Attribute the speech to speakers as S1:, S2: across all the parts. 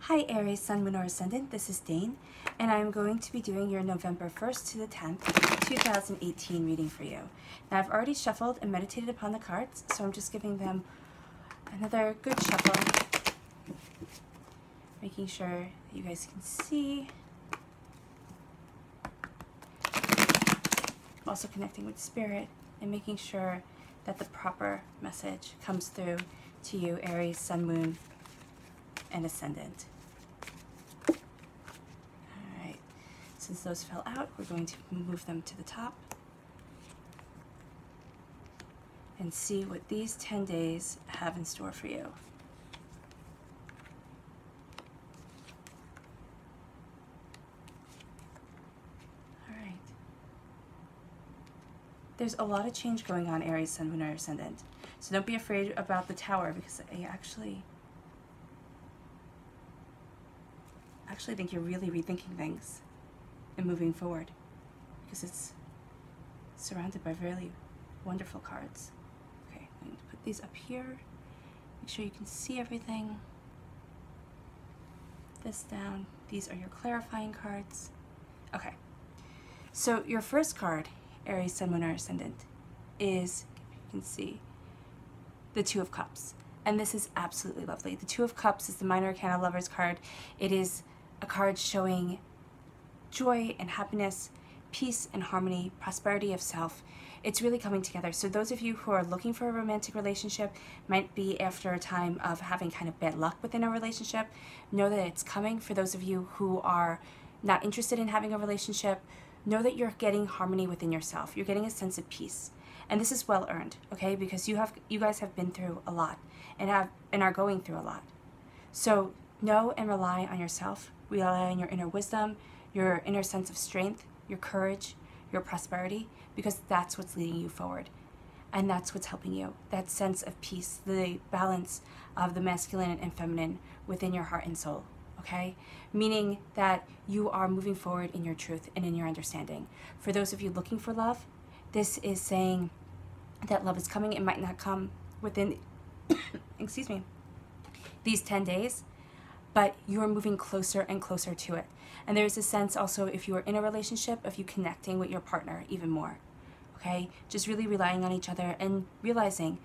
S1: Hi Aries, Sun, Moon, or Ascendant, this is Dane, and I'm going to be doing your November 1st to the 10th, 2018 reading for you. Now I've already shuffled and meditated upon the cards, so I'm just giving them another good shuffle, making sure that you guys can see. Also connecting with Spirit and making sure that the proper message comes through to you, Aries, Sun, Moon, and Ascendant. Alright, since those fell out, we're going to move them to the top and see what these 10 days have in store for you. Alright. There's a lot of change going on, Aries, Sun, Moon, or Ascendant. So don't be afraid about the Tower, because I actually think you're really rethinking things and moving forward, because it's surrounded by really wonderful cards. Okay, I'm going to put these up here. Make sure you can see everything. This down. These are your clarifying cards. Okay, so your first card, Aries, Sun, Moon, or Ascendant, is, you can see, the Two of Cups. And this is absolutely lovely. The Two of Cups is the Minor Arcana Lover's card. It is a card showing joy and happiness, peace and harmony, prosperity of self. It's really coming together. So those of you who are looking for a romantic relationship, might be after a time of having kind of bad luck within a relationship, know that it's coming. For those of you who are not interested in having a relationship, know that you're getting harmony within yourself. You're getting a sense of peace. And this is well earned, okay? Because you guys have been through a lot and are going through a lot. So know and rely on yourself. Rely on your inner wisdom, your inner sense of strength, your courage, your prosperity, because that's what's leading you forward. And that's what's helping you. That sense of peace, the balance of the masculine and feminine within your heart and soul, okay? Meaning that you are moving forward in your truth and in your understanding. For those of you looking for love, this is saying that love is coming. It might not come within, excuse me, these 10 days, but you are moving closer and closer to it. And there's a sense also, if you are in a relationship, of you connecting with your partner even more, okay? Just really relying on each other and realizing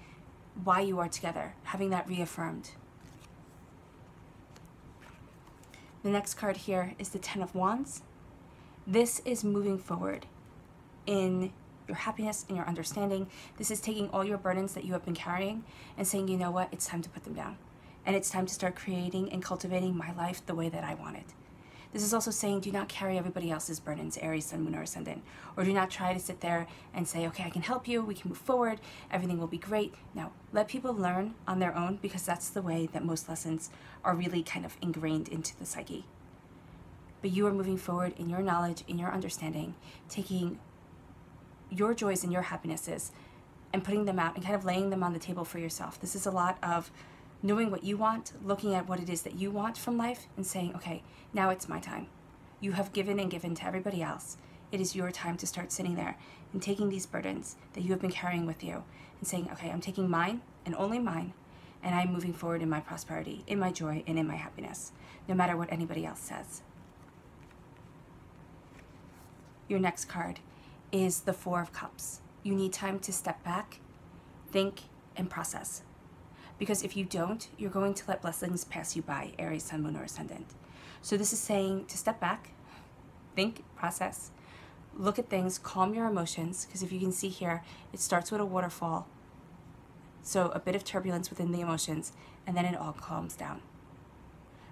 S1: why you are together, having that reaffirmed. The next card here is the Ten of Wands. This is moving forward in your happiness and your understanding. This is taking all your burdens that you have been carrying and saying, you know what, it's time to put them down. And it's time to start creating and cultivating my life the way that I want it. This is also saying, do not carry everybody else's burdens, Aries, Sun, Moon, or Ascendant. Or do not try to sit there and say, okay, I can help you, we can move forward, everything will be great. No, let people learn on their own, because that's the way that most lessons are really kind of ingrained into the psyche. But you are moving forward in your knowledge, in your understanding, taking your joys and your happinesses and putting them out and kind of laying them on the table for yourself. This is a lot of knowing what you want, looking at what it is that you want from life and saying, okay, now it's my time. You have given and given to everybody else. It is your time to start sitting there and taking these burdens that you have been carrying with you and saying, okay, I'm taking mine and only mine, and I'm moving forward in my prosperity, in my joy, and in my happiness, no matter what anybody else says. Your next card is the Four of Cups. You need time to step back, think, and process. Because if you don't, you're going to let blessings pass you by, Aries, Sun, Moon, or Ascendant. So this is saying to step back, think, process, look at things, calm your emotions, because if you can see here, it starts with a waterfall. So a bit of turbulence within the emotions, and then it all calms down.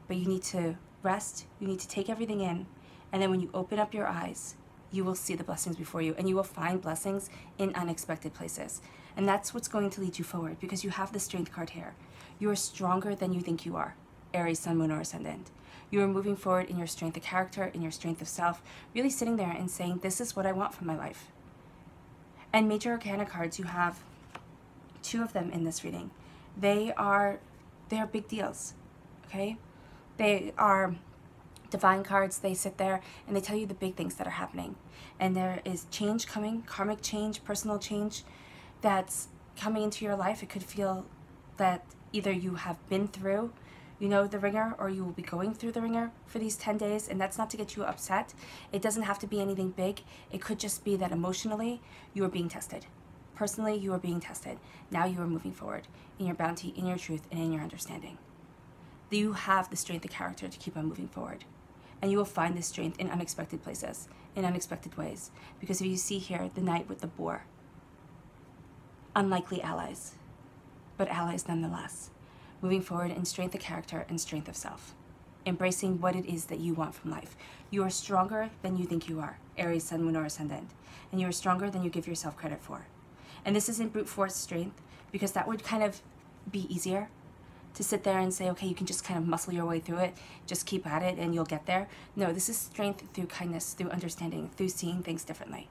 S1: But you need to rest, you need to take everything in, and then when you open up your eyes, you will see the blessings before you, and you will find blessings in unexpected places. And that's what's going to lead you forward, because you have the Strength card here. You are stronger than you think you are, Aries, Sun, Moon, or Ascendant. You are moving forward in your strength of character, in your strength of self, really sitting there and saying, this is what I want from my life. And Major Arcana cards, you have 2 of them in this reading. They are big deals, okay? They are divine cards. They sit there and they tell you the big things that are happening. And there is change coming, karmic change, personal change that's coming into your life. It could feel that either you have been through You know the ringer, or you will be going through the ringer for these 10 days, and that's not to get you upset. It doesn't have to be anything big. It could just be that emotionally you are being tested. Personally, you are being tested. Now you are moving forward in your bounty, in your truth, and in your understanding. You have the strength of character to keep on moving forward. And you will find this strength in unexpected places, in unexpected ways. Because if you see here, the knight with the boar, unlikely allies, but allies nonetheless. Moving forward in strength of character and strength of self. Embracing what it is that you want from life. You are stronger than you think you are, Aries, Sun, Moon, or Ascendant. And you are stronger than you give yourself credit for. And this isn't brute force strength, because that would kind of be easier to sit there and say, okay, you can just kind of muscle your way through it, just keep at it and you'll get there. No, this is strength through kindness, through understanding, through seeing things differently.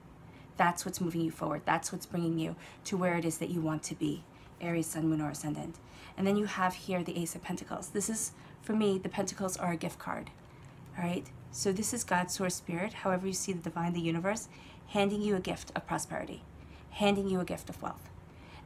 S1: That's what's moving you forward. That's what's bringing you to where it is that you want to be, Aries, Sun, Moon, or Ascendant. And then you have here the Ace of Pentacles. This is, for me, the Pentacles are a gift card, all right? So this is God's source spirit, however you see the divine, the universe, handing you a gift of prosperity, handing you a gift of wealth.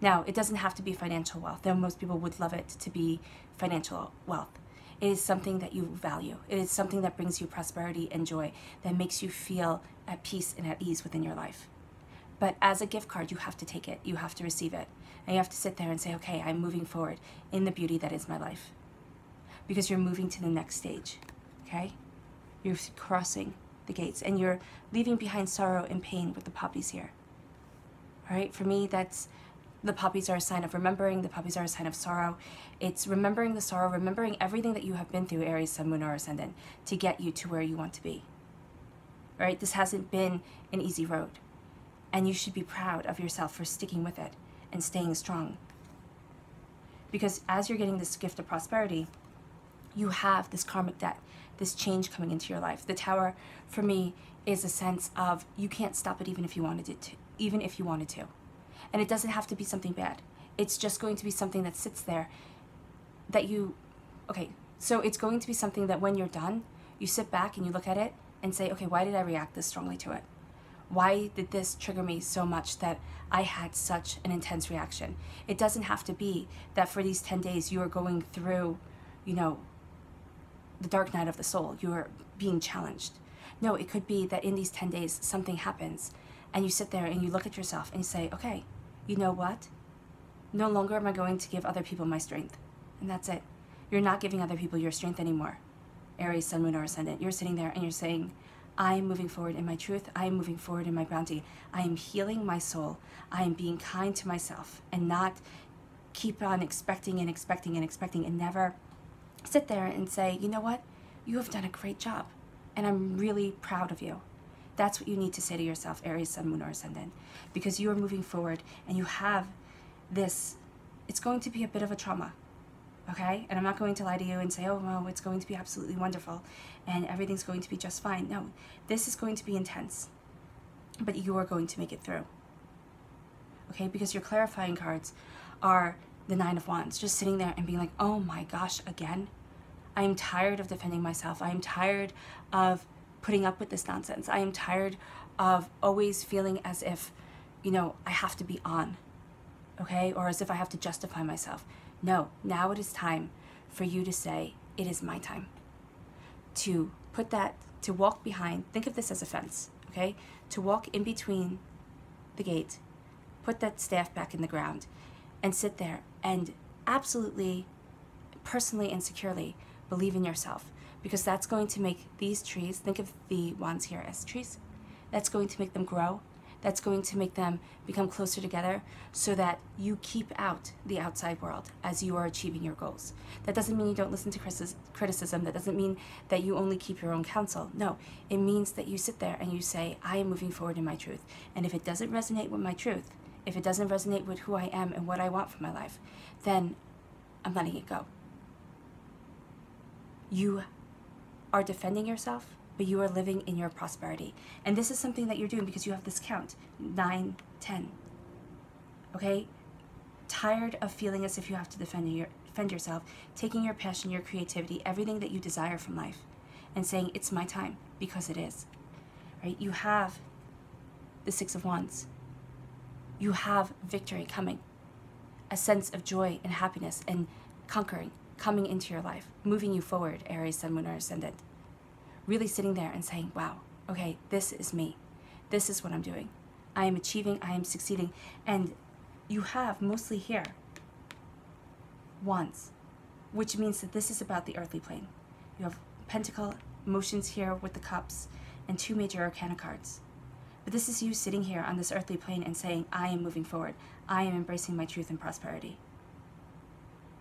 S1: Now, it doesn't have to be financial wealth, though most people would love it to be financial wealth. It is something that you value. It is something that brings you prosperity and joy, that makes you feel at peace and at ease within your life. But as a gift card, you have to take it. You have to receive it. And you have to sit there and say, okay, I'm moving forward in the beauty that is my life. Because you're moving to the next stage, okay? You're crossing the gates and you're leaving behind sorrow and pain with the poppies here. All right, for me, that's, the poppies are a sign of remembering. The poppies are a sign of sorrow. It's remembering the sorrow, remembering everything that you have been through, Aries, Sun, Moon, or Ascendant, to get you to where you want to be. All right, this hasn't been an easy road. And you should be proud of yourself for sticking with it and staying strong. Because as you're getting this gift of prosperity, you have this karmic debt, this change coming into your life. The Tower, for me, is a sense of you can't stop it even if you wanted it to, even if you wanted to. And it doesn't have to be something bad. It's just going to be something that sits there that you, okay, so it's going to be something that when you're done, you sit back and you look at it and say, okay, why did I react this strongly to it? Why did this trigger me so much that I had such an intense reaction? It doesn't have to be that for these 10 days you are going through, you know, the dark night of the soul. You are being challenged. No, it could be that in these 10 days something happens and you sit there and you look at yourself and you say, okay, you know what? No longer am I going to give other people my strength. And that's it. You're not giving other people your strength anymore. Aries, Sun, Moon, or Ascendant. You're sitting there and you're saying, I am moving forward in my truth. I am moving forward in my bounty. I am healing my soul. I am being kind to myself and not keep on expecting and expecting and expecting and never sit there and say, you know what? You have done a great job and I'm really proud of you. That's what you need to say to yourself, Aries, Sun, Moon, or Ascendant, because you are moving forward and you have this, it's going to be a bit of a trauma. Okay? And I'm not going to lie to you and say, oh, well, it's going to be absolutely wonderful and everything's going to be just fine. No, this is going to be intense, but you are going to make it through. Okay? Because your clarifying cards are the Nine of Wands, just sitting there and being like, oh my gosh, again? I am tired of defending myself. I am tired of putting up with this nonsense. I am tired of always feeling as if, you know, I have to be on, okay? Or as if I have to justify myself. No, now it is time for you to say, it is my time. To put that, to walk behind, think of this as a fence, okay? To walk in between the gate, put that staff back in the ground, and sit there and absolutely, personally and securely believe in yourself. Because that's going to make these trees, think of the wands here as trees, that's going to make them grow. That's going to make them become closer together so that you keep out the outside world as you are achieving your goals. That doesn't mean you don't listen to criticism. That doesn't mean that you only keep your own counsel. No, it means that you sit there and you say, I am moving forward in my truth. And if it doesn't resonate with my truth, if it doesn't resonate with who I am and what I want for my life, then I'm letting it go. You are defending yourself, but you are living in your prosperity. And this is something that you're doing because you have this count, 9, 10. Okay? Tired of feeling as if you have to defend yourself, taking your passion, your creativity, everything that you desire from life, and saying, it's my time, because it is. Right? You have the Six of Wands. You have victory coming. A sense of joy and happiness and conquering coming into your life, moving you forward, Aries, Sun, Moon, or Ascendant. Really sitting there and saying, wow, okay, this is me. This is what I'm doing. I am achieving, I am succeeding. And you have mostly here Wands, which means that this is about the earthly plane. You have Pentacle, emotions here with the Cups, and 2 major arcana cards. But this is you sitting here on this earthly plane and saying, I am moving forward. I am embracing my truth and prosperity.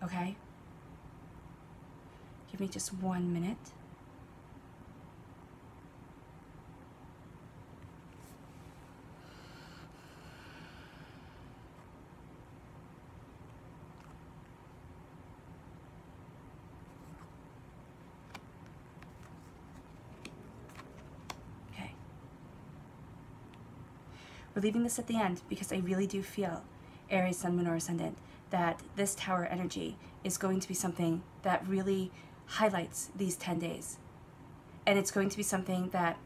S1: Okay? Give me just 1 minute. We're leaving this at the end because I really do feel, Aries, Sun, Moon, or Ascendant, that this Tower energy is going to be something that really highlights these 10 days. And it's going to be something that,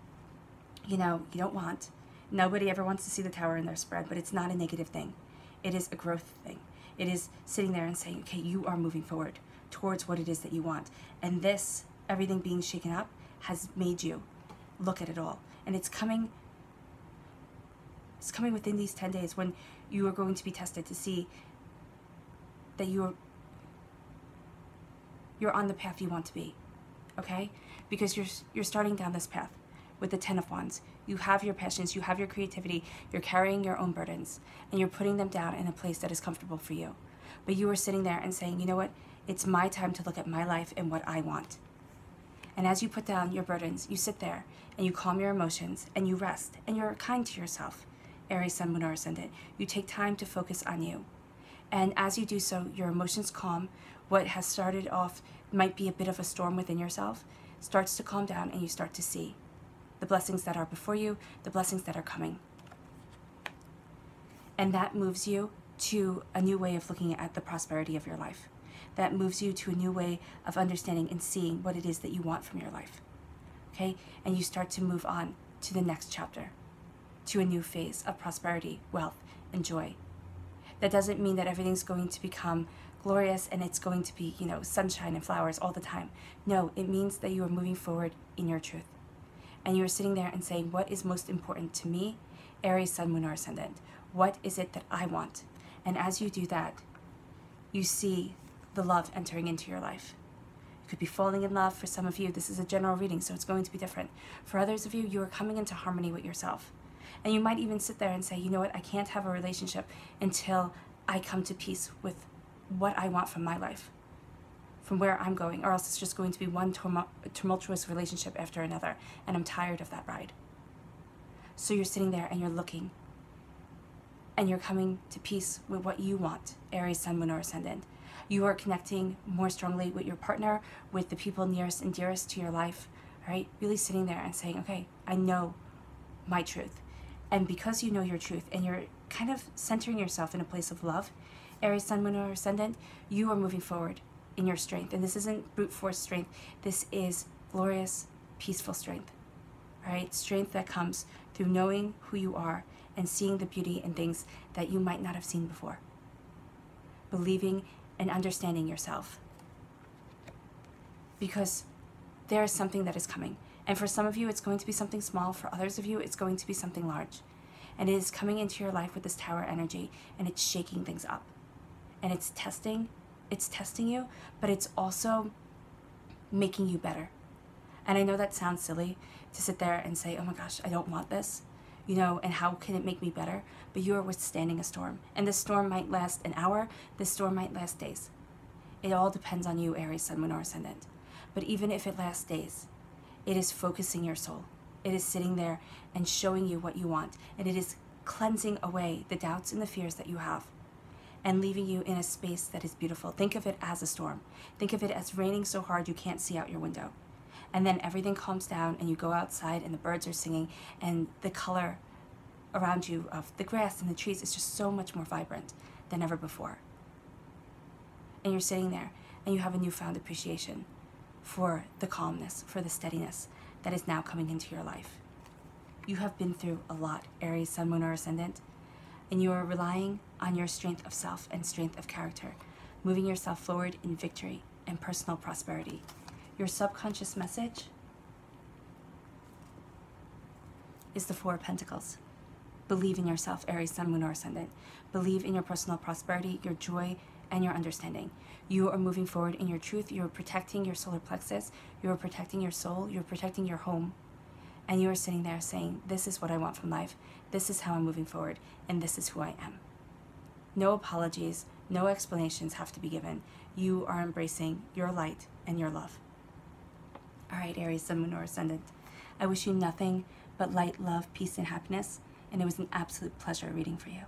S1: you know, you don't want. Nobody ever wants to see the Tower in their spread, but it's not a negative thing. It is a growth thing. It is sitting there and saying, okay, you are moving forward towards what it is that you want. And this, everything being shaken up, has made you look at it all. And it's coming within these 10 days when you are going to be tested to see that you're on the path you want to be, okay? Because you're starting down this path with the 10 of Wands. You have your passions, you have your creativity, you're carrying your own burdens, and you're putting them down in a place that is comfortable for you. But you are sitting there and saying, you know what? It's my time to look at my life and what I want. And as you put down your burdens, you sit there and you calm your emotions and you rest and you're kind to yourself. Aries, Sun, Moon, or Ascendant. You take time to focus on you. And as you do so, your emotions calm. What has started off might be a bit of a storm within yourself starts to calm down, and you start to see the blessings that are before you, the blessings that are coming. And that moves you to a new way of looking at the prosperity of your life. That moves you to a new way of understanding and seeing what it is that you want from your life. Okay? And you start to move on to the next chapter, to a new phase of prosperity, wealth, and joy. That doesn't mean that everything's going to become glorious and it's going to be, you know, sunshine and flowers all the time. No, it means that you are moving forward in your truth. And you're sitting there and saying, what is most important to me? Aries, Sun, Moon, or Ascendant. What is it that I want? And as you do that, you see the love entering into your life. You could be falling in love. For some of you, this is a general reading, so it's going to be different. For others of you, you are coming into harmony with yourself. And you might even sit there and say, you know what, I can't have a relationship until I come to peace with what I want from my life, from where I'm going, or else it's just going to be one tumultuous relationship after another, and I'm tired of that ride. So you're sitting there and you're looking, and you're coming to peace with what you want, Aries, Sun, Moon, or Ascendant. You are connecting more strongly with your partner, with the people nearest and dearest to your life, right? Really sitting there and saying, okay, I know my truth. And because you know your truth and you're kind of centering yourself in a place of love, Aries, Sun, Moon, or Ascendant, you are moving forward in your strength. And this isn't brute force strength. This is glorious, peaceful strength, right? Strength that comes through knowing who you are and seeing the beauty in things that you might not have seen before. Believing and understanding yourself. Because there is something that is coming. And for some of you, it's going to be something small. For others of you, it's going to be something large. And it is coming into your life with this Tower energy, and it's shaking things up. And it's testing you, but it's also making you better. And I know that sounds silly to sit there and say, oh my gosh, I don't want this, you know, and how can it make me better? But you are withstanding a storm. And this storm might last an hour, this storm might last days. It all depends on you, Aries, Sun, Moon, or Ascendant. But even if it lasts days, it is focusing your soul. It is sitting there and showing you what you want. And it is cleansing away the doubts and the fears that you have and leaving you in a space that is beautiful. Think of it as a storm. Think of it as raining so hard you can't see out your window. And then everything calms down and you go outside and the birds are singing and the color around you of the grass and the trees is just so much more vibrant than ever before. And you're sitting there and you have a newfound appreciation for the calmness, for the steadiness that is now coming into your life. You have been through a lot, Aries, Sun, Moon, or Ascendant, and you are relying on your strength of self and strength of character, moving yourself forward in victory and personal prosperity. Your subconscious message is the Four of Pentacles. Believe in yourself, Aries, Sun, Moon, or Ascendant. Believe in your personal prosperity, your joy, and your understanding. You are moving forward in your truth. You are protecting your solar plexus. You are protecting your soul. You are protecting your home. And you are sitting there saying, this is what I want from life. This is how I'm moving forward. And this is who I am. No apologies, no explanations have to be given. You are embracing your light and your love. All right, Aries, Sun, Moon, or Ascendant. I wish you nothing but light, love, peace, and happiness. And it was an absolute pleasure reading for you.